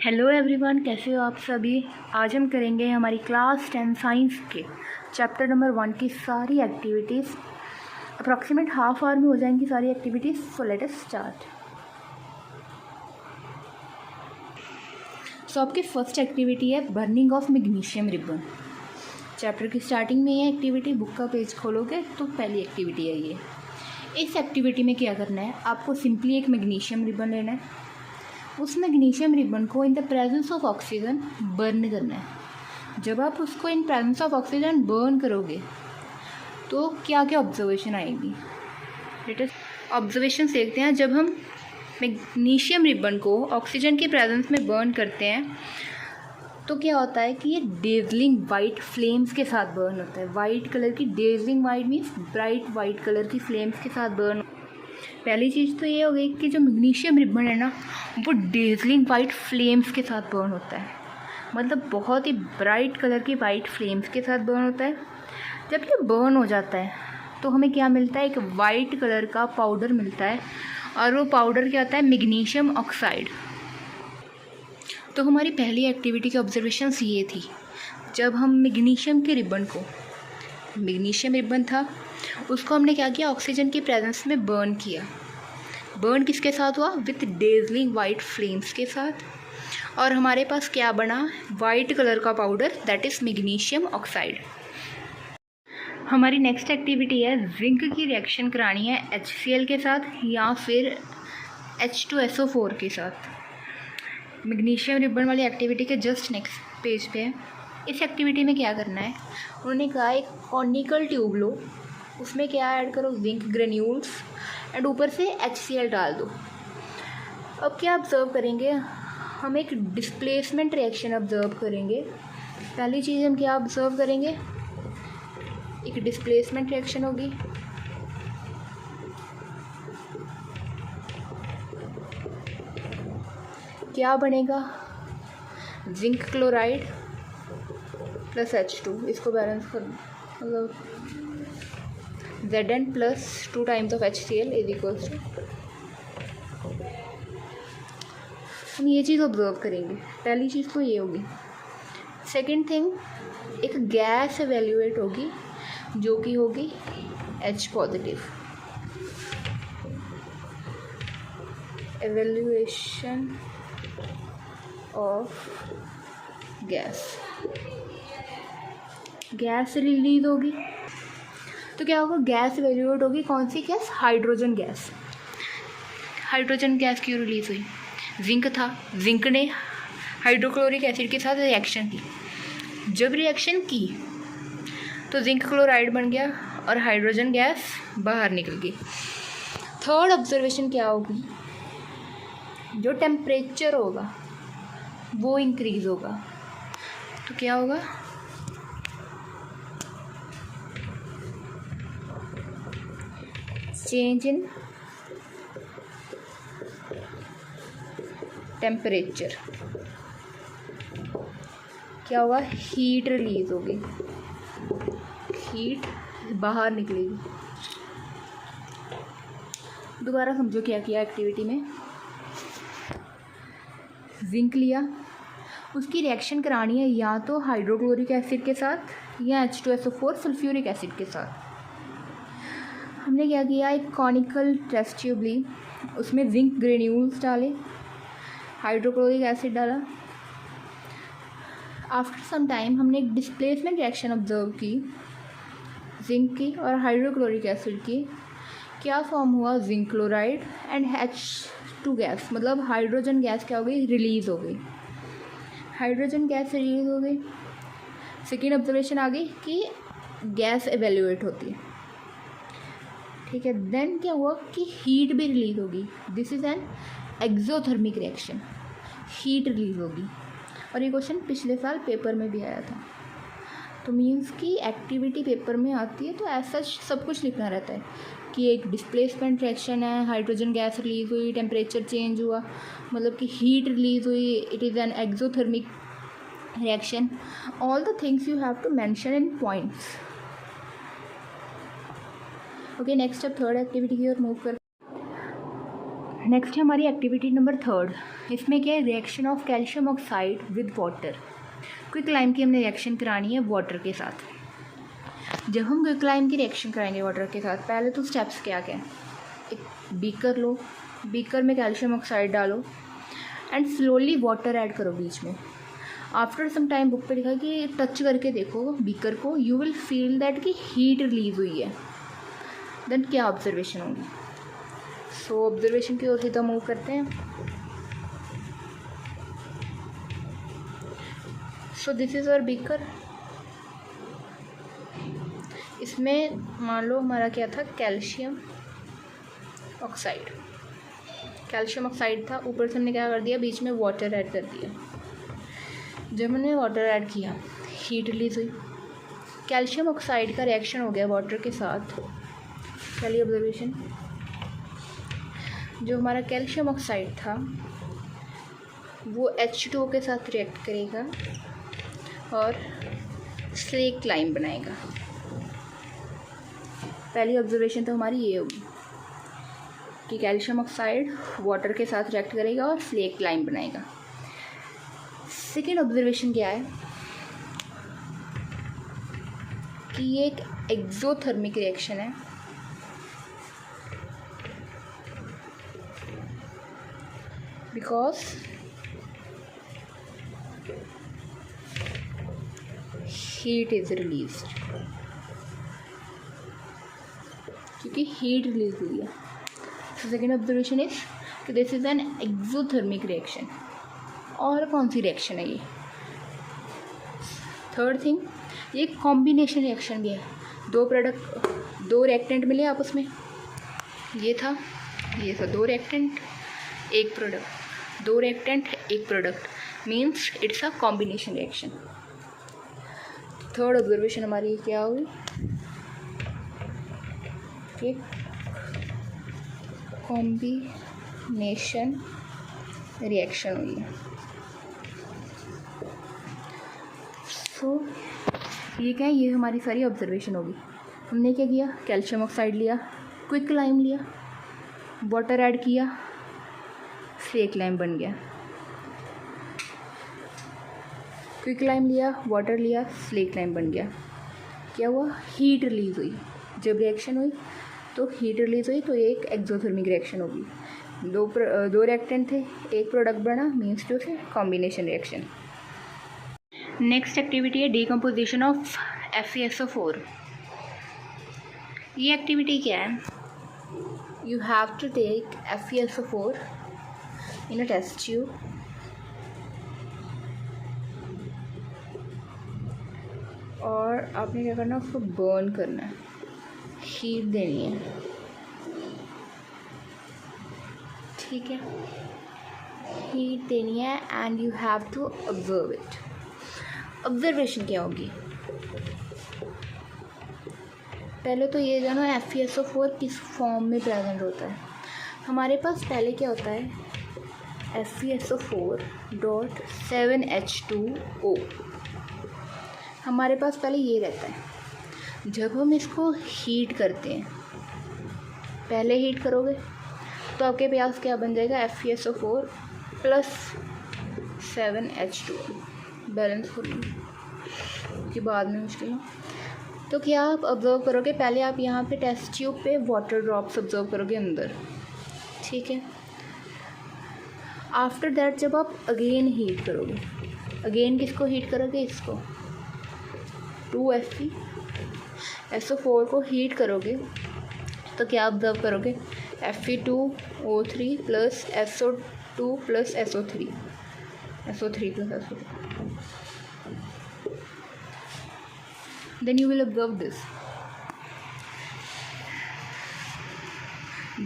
Hello everyone, कैसे हो आप सभी। आज हम करेंगे हमारी क्लास 10 साइंस के चैप्टर नंबर 1 की सारी एक्टिविटीज़। अप्रॉक्सीमेट हाफ आवर में हो जाएंगी सारी activities. So let us start. So आपकी फर्स्ट एक्टिविटी है burning of magnesium ribbon. Chapter की स्टार्टिंग में ये एक्टिविटी, बुक का पेज खोलोगे तो पहली एक्टिविटी है ये। इस एक्टिविटी में क्या करना है, आपको सिंपली एक मैग्नीशियम रिबन लेना है। उस मैग्नीशियम रिबन को in the presence of oxygen burn करना है। जब आप उसको in presence of oxygen burn करोगे तो क्या क्या ऑब्जर्वेशन आएगी, लेटेस्ट ऑब्जर्वेशन देखते हैं। जब हम मैग्नीशियम रिबन को ऑक्सीजन के प्रेजेंस में बर्न करते हैं तो क्या होता है कि ये डेजलिंग वाइट फ्लेम्स के साथ बर्न होता है। वाइट कलर की, dazzling white means bright white colour की फ्लेम्स के साथ बर्न। पहली चीज़ तो ये हो गई कि जो मैग्नीशियम रिबन है ना, वो डेजलिंग वाइट फ्लेम्स के साथ बर्न होता है। मतलब बहुत ही ब्राइट कलर की वाइट फ्लेम्स के साथ बर्न होता है। जब ये बर्न हो जाता है तो हमें क्या मिलता है, एक वाइट कलर का पाउडर मिलता है, और वो पाउडर क्या होता है, मैग्नीशियम ऑक्साइड। तो हमारी पहली एक्टिविटी की ऑब्जर्वेशंस ये थी। जब हम मैग्नीशियम के रिबन को, मैग्नीशियम रिबन था, उसको हमने क्या किया, ऑक्सीजन की प्रेजेंस में बर्न किया। बर्न किसके साथ हुआ, विथ डेजलिंग वाइट फ्लेम्स के साथ। और हमारे पास क्या बना, वाइट कलर का powder, that is magnesium oxide. हमारी नेक्स्ट एक्टिविटी है, जिंक की रिएक्शन करानी है HCl के साथ या फिर H2SO4 के साथ। मैग्नीशियम रिबन वाली एक्टिविटी के जस्ट नेक्स्ट पेज पे है। इस एक्टिविटी में क्या करना है, उन्होंने कहा एक कॉनिकल ट्यूब लो, उसमें क्या ऐड करो, जिंक ग्रेन्यूल्स, एंड ऊपर से HCl डाल दो। अब क्या ऑब्ज़र्व करेंगे, हम एक डिस्प्लेसमेंट रिएक्शन ऑब्ज़र्व करेंगे। पहली चीज़ हम क्या ऑब्ज़र्व करेंगे, एक डिस्प्लेसमेंट रिएक्शन होगी। क्या बनेगा, जिंक क्लोराइड प्लस H2, इसको बैलेंस कर, मतलब Zn plus 2 times of HCl is equals to. हम ये चीज़ ऑब्जर्व करेंगे। पहली चीज़ तो ये होगी। सेकंड थिंग, एक गैस एवेल्यूएट होगी जो कि होगी H positive. Evaluation of gas, gas release होगी तो क्या होगा, गैस एवेल्यूएट होगी। कौन सी gas, hydrogen gas. Hydrogen gas क्यों रिलीज हुई, जिंक था, जिंक ने हाइड्रोक्लोरिक एसिड के साथ रिएक्शन की। जब रिएक्शन की तो जिंक क्लोराइड बन गया और हाइड्रोजन गैस बाहर निकल गई। थर्ड ऑब्जर्वेशन क्या होगी, जो टेम्परेचर होगा वो इंक्रीज होगा। तो क्या होगा, चेंज इन टेम्परेचर। क्या हुआ, हीट रिलीज होगी, हीट बाहर निकलेगी। दोबारा समझो क्या किया एक्टिविटी में। जिंक लिया, उसकी रिएक्शन करानी है या तो हाइड्रोक्लोरिक एसिड के साथ या H2SO4 सल्फ्यूरिक एसिड के साथ। हमने क्या किया, एक कॉनिकल टेस्ट ट्यूब ली, उसमें जिंक ग्रेन्यूल्स डाले, हाइड्रोक्लोरिक एसिड डाला। आफ्टर सम टाइम हमने एक डिस्प्लेसमेंट रिएक्शन ऑब्जर्व की जिंक की और हाइड्रोक्लोरिक एसिड की। क्या फॉर्म हुआ, zinc chloride and H2 gas, मतलब हाइड्रोजन गैस क्या हो गई, रिलीज़ हो गई। हाइड्रोजन गैस रिलीज हो गई। सेकेंड ऑब्जर्वेशन आ गई कि गैस एवेल्यूएट होती है, ठीक है। देन क्या हुआ कि हीट भी रिलीज होगी। This is an exothermic reaction, heat release होगी। और ये क्वेश्चन पिछले साल पेपर में भी आया था। तो मीन्स कि एक्टिविटी पेपर में आती है तो ऐसा सब कुछ लिखना रहता है कि एक डिस्प्लेसमेंट रिएक्शन है, हाइड्रोजन गैस रिलीज हुई, टेम्परेचर चेंज हुआ, मतलब कि हीट रिलीज हुई, it is an exothermic reaction. All the things you have to mention in points. Okay, next अब थर्ड एक्टिविटी की ओर मूव कर। नेक्स्ट है हमारी एक्टिविटी नंबर 3। इसमें क्या है, reaction of calcium oxide with water. Quicklime की हमने रिएक्शन करानी है वाटर के साथ। जब हम क्विकलाइम की रिएक्शन कराएंगे वाटर के साथ, पहले तो स्टेप्स क्या क्या है, एक बीकर लो, बीकर में कैल्शियम ऑक्साइड डालो एंड स्लोली वाटर ऐड करो बीच में। आफ्टर सम टाइम बुक पे लिखा है कि टच करके देखो बीकर को, यू विल फील दैट कि हीट रिलीज हुई है। देन क्या ऑब्जर्वेशन होगी, सो ऑब्जर्वेशन की ओर सीधा मूव करते हैं। So this is our beaker. इसमें मान लो हमारा क्या था, कैल्शियम ऑक्साइड। कैल्शियम ऑक्साइड था, ऊपर से हमने क्या कर दिया, बीच में वाटर ऐड कर दिया। जब हमने वाटर ऐड किया, हीट रिलीज हुई। कैल्शियम ऑक्साइड का रिएक्शन हो गया वाटर के साथ। पहली ऑब्जर्वेशन, जो हमारा कैल्शियम ऑक्साइड था वो H2O के साथ रिएक्ट करेगा और स्लेक लाइम बनाएगा। पहली ऑब्जर्वेशन तो हमारी ये होगी कि कैल्शियम ऑक्साइड वाटर के साथ रिएक्ट करेगा और स्लेक लाइम बनाएगा। सेकेंड ऑब्जर्वेशन क्या है कि ये एक एक्सोथर्मिक रिएक्शन है। बिकॉज हीट इज रिलीज्ड, क्योंकि हीट रिलीज हुई है। सो सेकेंड ऑब्जर्वेशन इज कि this is an exothermic reaction. और कौन सी रिएक्शन है ये? थर्ड थिंग, ये कॉम्बिनेशन रिएक्शन भी है। दो रिएक्टेंट मिले आपस में, ये था दो रिएक्टेंट एक प्रोडक्ट, दो रिएक्टेंट एक product, means it's a combination reaction. Third observation हमारी क्या हुई कि कॉम्बिनेशन रिएक्शन हुई है। सो ये क्या है, ये हमारी सारी ऑब्जर्वेशन होगी। हमने क्या किया, कैल्शियम ऑक्साइड लिया, क्विकलाइम लिया, वाटर ऐड किया, स्लेक-लाइम बन गया। क्विकलाइम लिया, वाटर लिया, स्लेक-लाइम बन गया। क्या हुआ, हीट रिलीज हुई। जब रिएक्शन हुई तो हीट रिलीज हुई, तो एक एक्सोथर्मिक रिएक्शन होगी। दो रिएक्टेंट थे, एक प्रोडक्ट बना, मीन्स टू से कॉम्बिनेशन रिएक्शन। नेक्स्ट एक्टिविटी है डीकम्पोजिशन ऑफ FeSO4। ये एक्टिविटी क्या है, you have to take FeSO4 in a test tube और आपने क्या करना है, उसको बर्न करना है, हीट देनी है। ठीक है, हीट देनी है and you have to observe it. Observation क्या होगी, पहले तो ये जानो FeSO4 किस फॉर्म में प्रेजेंट होता है। हमारे पास पहले क्या होता है, FeSO4.7H2O हमारे पास पहले ये रहता है। जब हम इसको हीट करते हैं, पहले हीट करोगे तो आपके पास क्या बन जाएगा, FeSO4 + 7H2O। बैलेंस हो कि बाद में मुश्किल हो। तो क्या आप ऑब्जर्व करोगे, पहले आप यहाँ पे टेस्ट ट्यूब पे वाटर ड्रॉप्स ऑब्जर्व करोगे अंदर। ठीक है, आफ्टर दैट जब आप अगेन हीट करोगे, अगेन किसको हीट करोगे, इसको 2FeSO4 को हीट करोगे तो क्या ऑब्जर्व करोगे, Fe2O3 + SO2 + SO3 + SO3। Then you will observe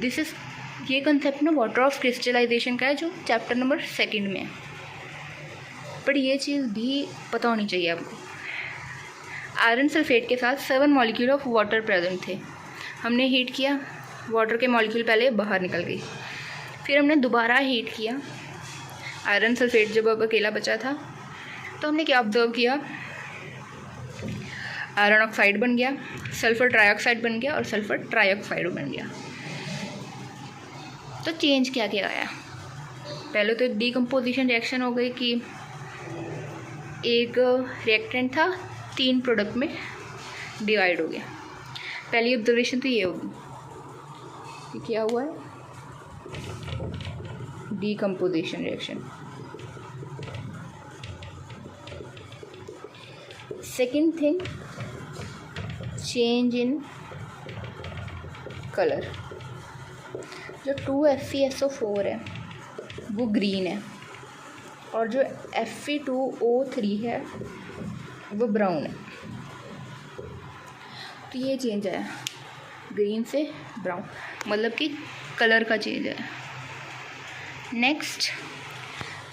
this is ये कंसेप्ट ना वाटर ऑफ क्रिस्टलाइजेशन का है, जो चैप्टर नंबर 2 में है। पर ये चीज़ भी पता होनी चाहिए आपको। आयरन सल्फेट के साथ 7 मॉलिक्यूल ऑफ वाटर प्रेजेंट थे। हमने हीट किया, वाटर के मॉलिक्यूल पहले बाहर निकल गई, फिर हमने दोबारा हीट किया। आयरन सल्फेट जब अब अकेला बचा था तो हमने क्या ऑब्जर्व किया, आयरन ऑक्साइड बन गया, सल्फर ट्राइऑक्साइड बन गया और सल्फर ट्राइऑक्साइड बन गया। तो चेंज क्या क्या आया, पहले तो डीकम्पोजिशन रिएक्शन हो गई कि एक रिएक्टेंट था 3 प्रोडक्ट में डिवाइड हो गया। पहली ऑब्जर्वेशन तो ये होगी कि क्या हुआ है, decomposition reaction. Second thing, change in colour. जो 2FeSO4 है वो ग्रीन है और जो Fe2O3 है वो ब्राउन है। तो ये चेंज है ग्रीन से ब्राउन, मतलब कि कलर का चेंज है। नेक्स्ट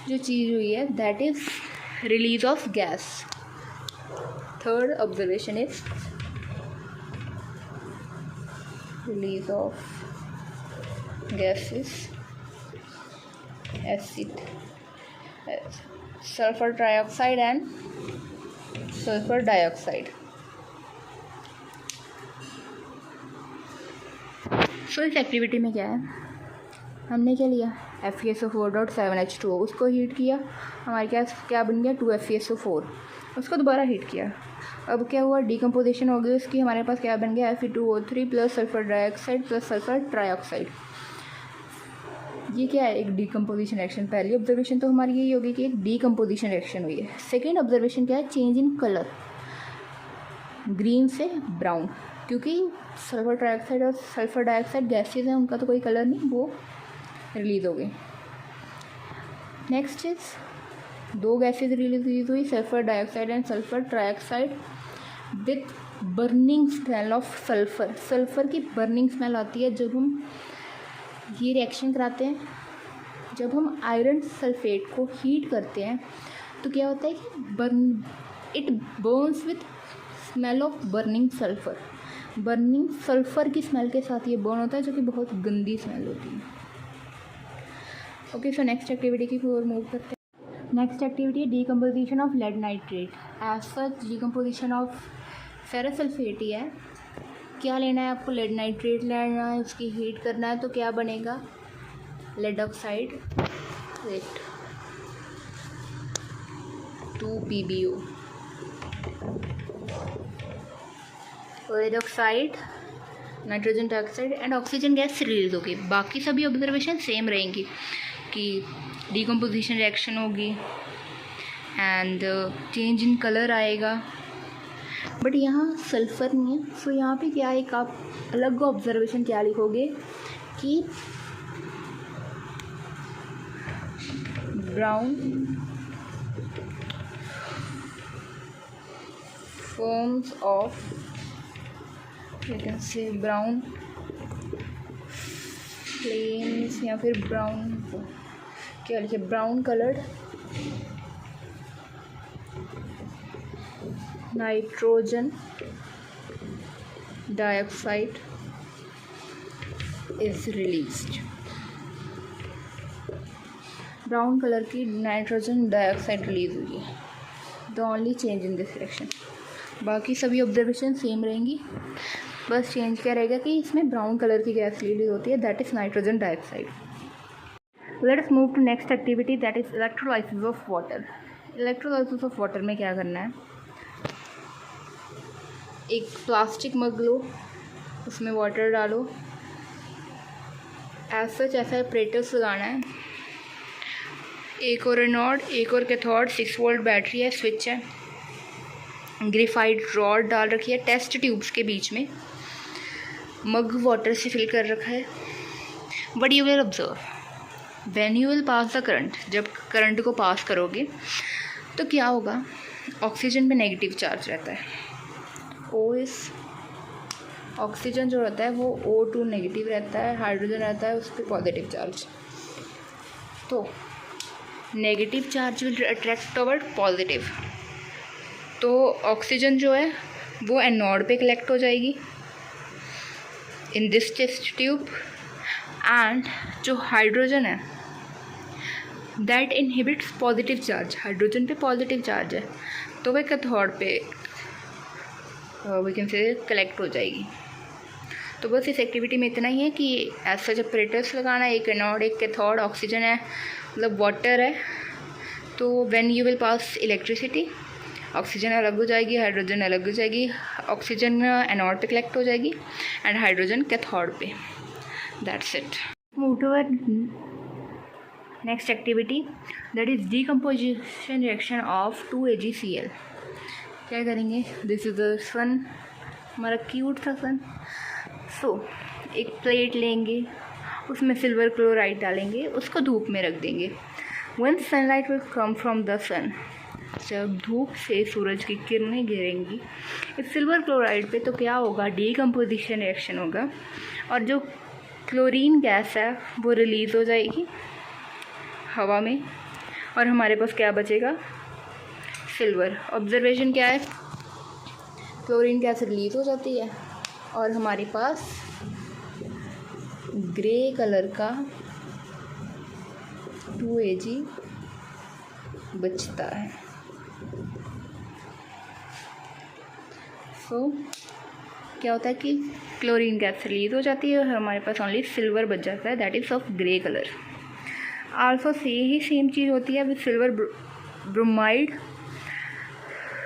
जो चीज़ हुई है that is release of gas. Third observation is release of gases, acid, sulfur trioxide and sulfur dioxide. सो इस एक्टिविटी में क्या है, हमने क्या लिया FeSO4.7H2O, उसको हीट किया, हमारे क्या बन गया 2FeSO4, उसको दोबारा हीट किया। अब क्या हुआ, डीकम्पोजिशन हो गई उसकी, हमारे पास क्या बन गया Fe2O3 plus sulphur dioxide plus sulphur trioxide. ये क्या है, एक डीकम्पोजिशन रिएक्शन। पहली ऑब्जर्वेशन तो हमारी यही होगी कि एक डीकम्पोजिशन रिएक्शन हुई है। सेकेंड ऑब्जर्वेशन क्या है, चेंज इन कलर, ग्रीन से ब्राउन, क्योंकि सल्फर ट्राइऑक्साइड और सल्फर डाइऑक्साइड गैसेज हैं, उनका तो कोई कलर नहीं, वो रिलीज हो गई। नेक्स्ट इज 2 गैसेज रिलीज हुई, sulphur dioxide and sulphur trioxide with burning smell of sulphur. Sulphur की बर्निंग स्मेल आती है जब हम ये रिएक्शन कराते हैं। जब हम आयरन सल्फेट को हीट करते हैं तो क्या होता है कि it Burns with smell of burning sulphur. Burning sulphur की स्मेल के साथ ये बर्न होता है, जो कि बहुत गंदी स्मेल होती है। ओके, सो नेक्स्ट एक्टिविटी की ओर मूव करते हैं। नेक्स्ट एक्टिविटी है decomposition of lead nitrate. As such decomposition of ferrous sulphate ही है। क्या लेना है आपको, लेड नाइट्रेट लेना है, उसकी हीट करना है, तो क्या बनेगा lead oxide with 2PbO, lead oxide, nitrogen dioxide and oxygen gas release होगी। बाकी सभी ऑब्जर्वेशन सेम रहेंगी कि डीकम्पोजिशन रिएक्शन होगी एंड चेंज इन कलर आएगा, बट यहाँ सल्फ़र नहीं है। सो यहाँ पे क्या एक आप अलग ऑब्जर्वेशन क्या लिखोगे कि brown forms of, you can say brown flames, या फिर ब्राउन क्या लिखे, brown coloured nitrogen dioxide is released. Brown colour की नाइट्रोजन डाइऑक्साइड रिलीज हुई है, the only change in this reaction. बाकी सभी ऑब्जर्वेशन सेम रहेंगी, बस चेंज क्या रहेगा कि इसमें ब्राउन कलर की गैस रिलीज होती है, that is nitrogen dioxide. Let us move to next activity, that is electrolysis of water. Electrolysis of water में क्या करना है, एक प्लास्टिक मग लो, उसमें वाटर डालो, एज सच ऐसा एपरेटस लगाना है, एक और एनोड, एक और कैथोड, 6 वोल्ट बैटरी है, स्विच है, ग्रेफाइट रॉड डाल रखी है टेस्ट ट्यूब्स के बीच में, मग वाटर से फिल कर रखा है। But you will observe when you will pass the current, जब करंट को पास करोगे तो क्या होगा, ऑक्सीजन पे नेगेटिव चार्ज रहता है, OS ऑक्सीजन जो रहता है वो O2 नेगेटिव रहता है, हाइड्रोजन रहता है उस पर पॉजिटिव चार्ज। तो negative charge will attract toward positive, तो ऑक्सीजन जो है वो एनोड पे कलेक्ट हो जाएगी in this test tube, and जो हाइड्रोजन है that inhibits positive charge, hydrogen पे पॉजिटिव चार्ज है तो वह कैथोड पे वी कैन से कलेक्ट हो जाएगी। तो बस इस एक्टिविटी में इतना ही है कि एज सच ऑपरेटर्स लगाना, एक एनोड एक कैथोड, ऑक्सीजन है मतलब वाटर है। तो when you will pass electricity, oxygen अलग हो जाएगी, हाइड्रोजन अलग हो जाएगी, ऑक्सीजन एनोड पे कलेक्ट हो जाएगी एंड हाइड्रोजन कैथोड पे। That's it. Move to next activity that is decomposition reaction of 2AgCl। क्या करेंगे, दिस इज द सन, हमारा क्यूट सा सन। सो एक प्लेट लेंगे, उसमें सिल्वर क्लोराइड डालेंगे, उसको धूप में रख देंगे। When sunlight will come from the sun, जब धूप से सूरज की किरणें गिरेंगी इस सिल्वर क्लोराइड पे, तो क्या होगा, डीकम्पोजिशन रिएक्शन होगा और जो क्लोरीन गैस है वो रिलीज़ हो जाएगी हवा में और हमारे पास क्या बचेगा, सिल्वर। ऑब्जर्वेशन क्या है, क्लोरीन गैस रिलीज़ हो जाती है और हमारे पास ग्रे कलर का 2Ag बचता है। सो क्या होता है कि क्लोरीन गैस रिलीज़ हो जाती है और हमारे पास ओनली सिल्वर बच जाता है, that is of grey colour. Also ही सेम चीज़ होती है विद सिल्वर ब्रोमाइड।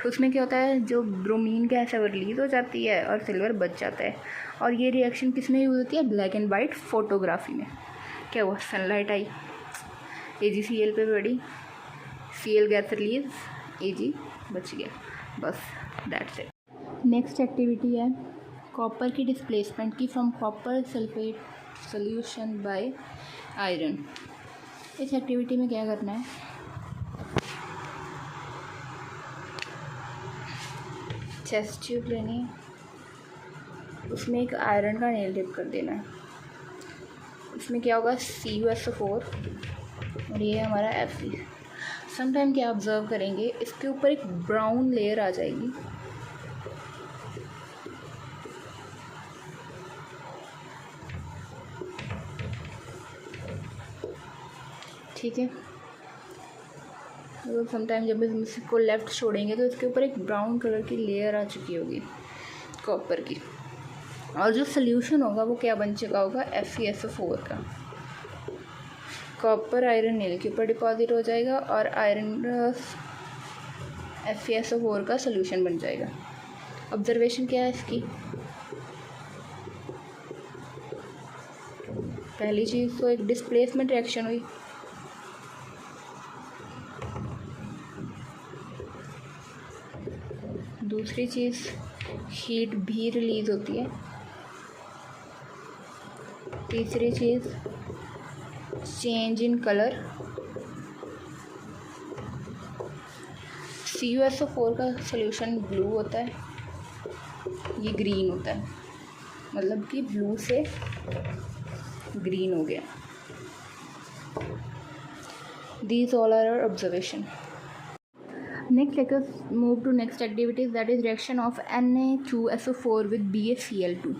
उसमें क्या होता है, जो ब्रोमीन गैस है वो रिलीज़ हो जाती है और सिल्वर बच जाता है। और ये रिएक्शन किस में यूज़ होती है, ब्लैक एंड वाइट फोटोग्राफी में। क्या हुआ, सनलाइट आई, AgCl पे पड़ी, Cl गैस रिलीज, Ag बच गया, बस दैट्स इट। नेक्स्ट एक्टिविटी है कॉपर की डिस्प्लेसमेंट की from copper sulphate solution bye iron. इस एक्टिविटी में क्या करना है, टेस्ट ट्यूब लेनी है, उसमें एक आयरन का नेल डिप कर देना है। इसमें क्या होगा, CuSO4 और ये हमारा Fe। समटाइम क्या ऑब्जर्व करेंगे, इसके ऊपर एक ब्राउन लेयर आ जाएगी, ठीक है। तो समटाइम जब हम इसको लेफ़्ट छोड़ेंगे तो इसके ऊपर एक ब्राउन कलर की लेयर आ चुकी होगी कॉपर की, और जो सोल्यूशन होगा वो क्या बन चुका होगा, FeSO4 का। कॉपर आयरन नेल के ऊपर डिपॉजिट हो जाएगा और आयरन FeSO4 का सोल्यूशन बन जाएगा। ऑब्जर्वेशन क्या है इसकी, पहली चीज़ तो एक डिस्प्लेसमेंट रिएक्शन हुई, दूसरी चीज़ हीट भी रिलीज़ होती है, तीसरी चीज़ चेंज इन कलर। CuSO4 का सोल्यूशन ब्लू होता है, ये ग्रीन होता है, मतलब कि ब्लू से ग्रीन हो गया। These all are our observation. Next, let us move to next activities, that is reaction of Na2SO4 with BaCl2.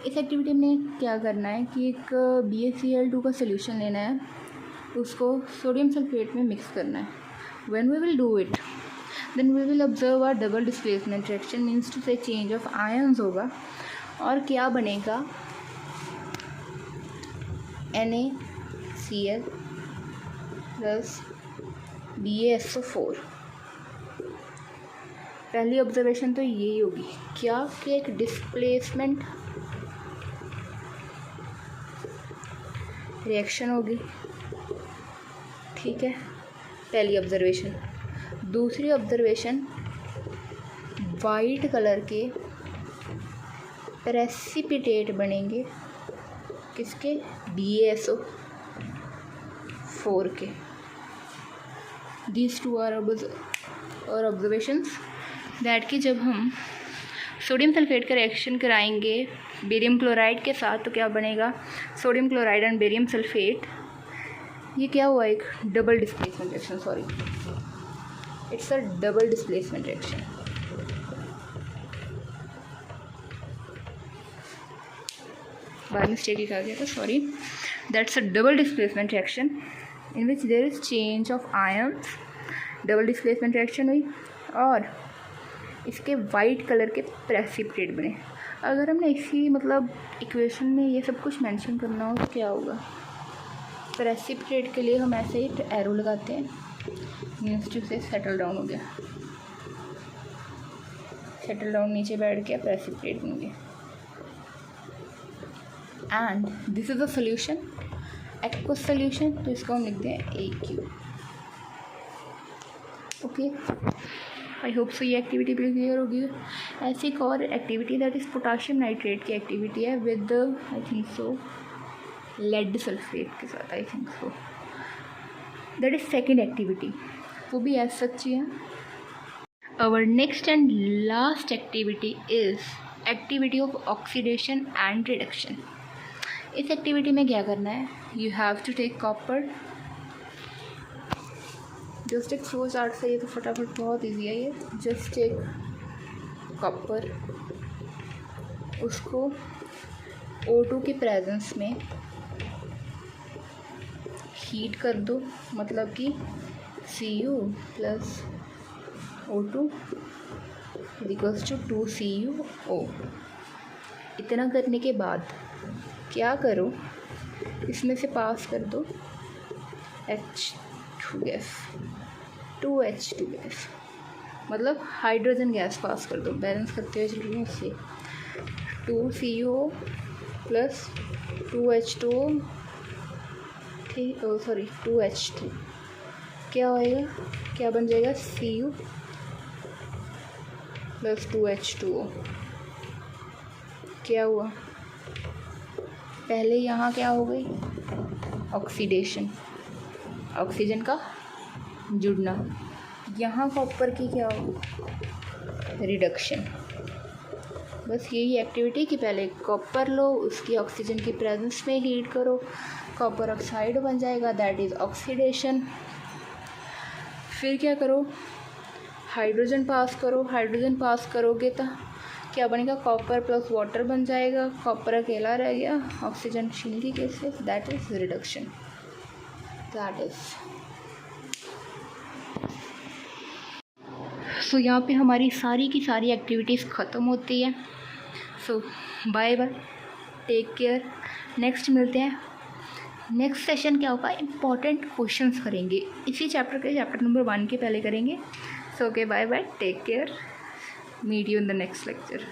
इस एक्टिविटी में क्या करना है कि एक BaCl2 का सोल्यूशन लेना है, उसको सोडियम सल्फेट में मिक्स करना है। When we will do it, then we will observe a double displacement reaction, means to say change of ions होगा और क्या बनेगा, NaCl प्लस BaSO4। पहली ऑब्जर्वेशन तो यही होगी, क्या कि एक डिस्प्लेसमेंट रिएक्शन होगी, ठीक है, पहली ऑब्जर्वेशन। दूसरी ऑब्जर्वेशन, वाइट कलर के प्रेसिपिटेट बनेंगे, किसके, BaSO4 के। These two are observations that कि जब हम सोडियम सल्फेट का रिएक्शन कराएंगे बेरियम क्लोराइड के साथ तो क्या बनेगा, sodium chloride and barium sulphate. ये क्या हुआ, एक double displacement reaction, sorry it's a double displacement reaction. By mistake लिखा गया था, sorry. That's a double displacement reaction in which there is change of ions. Double displacement reaction हुई और इसके वाइट कलर के प्रेसिपिटेट बने। अगर हमने इसी मतलब इक्वेशन में ये सब कुछ मेंशन करना हो तो क्या होगा, प्रेसिपिटेट के लिए हम ऐसे ही एरो लगाते हैं, मीन्स टू से सेटल डाउन हो गया, सेटल डाउन नीचे बैठ गया, प्रेसिपिटेट बन गया। And this is a solution, aqueous solution, तो इसको हम लिखते हैं AQ। Okay, I hope so ये एक्टिविटी भी क्लियर होगी। ऐसी एक और activity that is potassium nitrate की एक्टिविटी है with I think so lead sulphate के साथ, I think so that is second activity, वो भी एज सच ही है। Our next and last activity is activity of oxidation and reduction. इस activity में क्या करना है, you have to take copper, just एक फ्लो चार्ट से, ये तो फटाफट बहुत इजी है ये, जस्ट टेक कॉपर, उसको O2 के प्रेजेंस में हीट कर दो, मतलब कि Cu plus O2 equals to 2CuO। इतना करने के बाद क्या करो, इसमें से पास कर दो H2 गैस, 2H2 गैस, मतलब हाइड्रोजन गैस पास कर दो, बैलेंस करते हुए चलिए इससे 2CuO प्लस 2H2O, ठीक, सॉरी 2H2, क्या होएगा, क्या बन जाएगा, Cu प्लस 2H2O। क्या हुआ, पहले यहाँ क्या हो गई, ऑक्सीडेशन, ऑक्सीजन का जुड़ना, यहाँ कॉपर की क्या हो, रिडक्शन। बस यही एक्टिविटी कि पहले कॉपर लो, उसकी ऑक्सीजन की प्रेजेंस में हीट करो, कॉपर ऑक्साइड बन जाएगा, दैट इज़ ऑक्सीडेशन। फिर क्या करो, हाइड्रोजन पास करो, हाइड्रोजन पास करोगे तो क्या बनेगा, कॉपर प्लस वाटर बन जाएगा, कॉपर अकेला रह गया, ऑक्सीजन छीन ली कैसे, that is reduction. That is so यहाँ पे हमारी सारी की सारी एक्टिविटीज़ ख़त्म होती है। So bye bye, take care, next मिलते हैं। नेक्स्ट सेशन क्या होगा, इम्पॉर्टेंट क्वेश्चंस करेंगे इसी चैप्टर के, चैप्टर नंबर 1 के पहले करेंगे। So okay, bye bye, take care, meet you in the next lecture.